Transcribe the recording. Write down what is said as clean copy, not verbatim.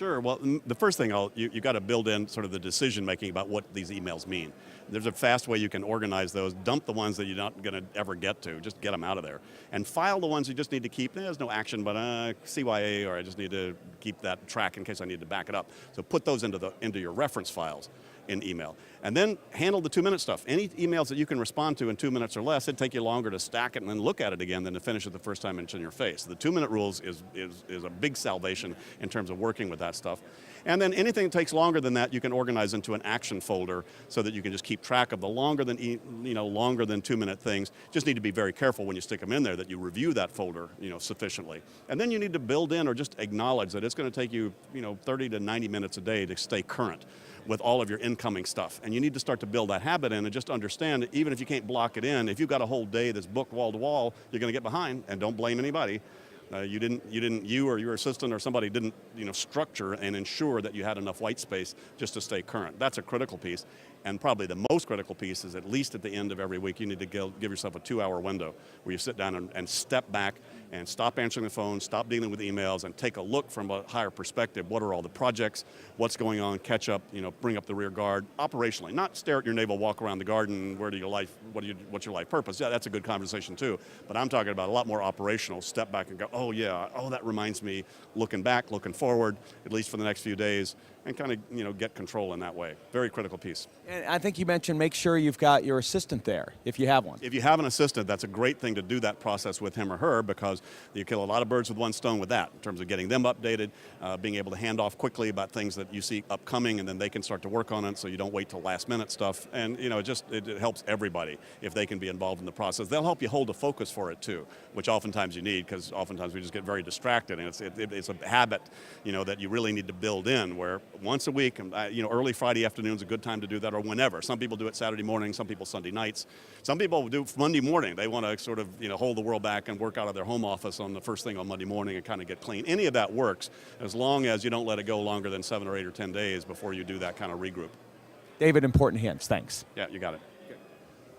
Sure, well, the first thing you got to build in sort of the decision making about what these emails mean. There's a fast way you can organize those, dump the ones that you're not going to ever get to, just get them out of there. And file the ones you just need to keep. There's no action, but CYA, or I just need to keep that track in case I need to back it up. So put those into your reference files in email. And then handle the 2-minute stuff. Any emails that you can respond to in 2 minutes or less, it'd take you longer to stack it and then look at it again than to finish it the first time it's in your face. The 2-minute rules is a big salvation in terms of working with that stuff. And then anything that takes longer than that, you can organize into an action folder so that you can just keep track of the longer than 2-minute things. Just need to be very careful when you stick them in there that you review that folder sufficiently. And then you need to build in or just acknowledge that it's going to take you 30 to 90 minutes a day to stay current with all of your incoming stuff. And you need to start to build that habit in and just understand that even if you can't block it in, if you've got a whole day that's booked wall to wall, you're going to get behind, and don't blame anybody. You or your assistant or somebody didn't structure and ensure that you had enough white space just to stay current. That's a critical piece. And probably the most critical piece is at least at the end of every week, you need to give yourself a 2-hour window where you sit down and step back and stop answering the phone, stop dealing with emails, and take a look from a higher perspective. What are all the projects? What's going on? Catch up, bring up the rear guard operationally. Not stare at your navel, walk around the garden, what's your life purpose? Yeah, that's a good conversation too. But I'm talking about a lot more operational. Step back and go, oh yeah, that reminds me, looking back, looking forward, at least for the next few days, and kind of get control in that way. Very critical piece. And I think you mentioned make sure you've got your assistant there, if you have one. If you have an assistant, that's a great thing to do that process with him or her, because you kill a lot of birds with one stone with that, in terms of getting them updated, being able to hand off quickly about things that you see upcoming, and then they can start to work on it so you don't wait till last minute stuff. And it helps everybody if they can be involved in the process. They'll help you hold a focus for it too, which oftentimes you need, because oftentimes we just get very distracted, and it's a habit that you really need to build in, where once a week, early Friday afternoon is a good time to do that, or whenever. Some people do it Saturday morning, some people Sunday nights. Some people do Monday morning. They want to sort of hold the world back and work out of their home office on the first thing on Monday morning and kind of get clean. Any of that works, as long as you don't let it go longer than 7 or 8 or 10 days before you do that kind of regroup. David, important hints. Thanks. Yeah, you got it.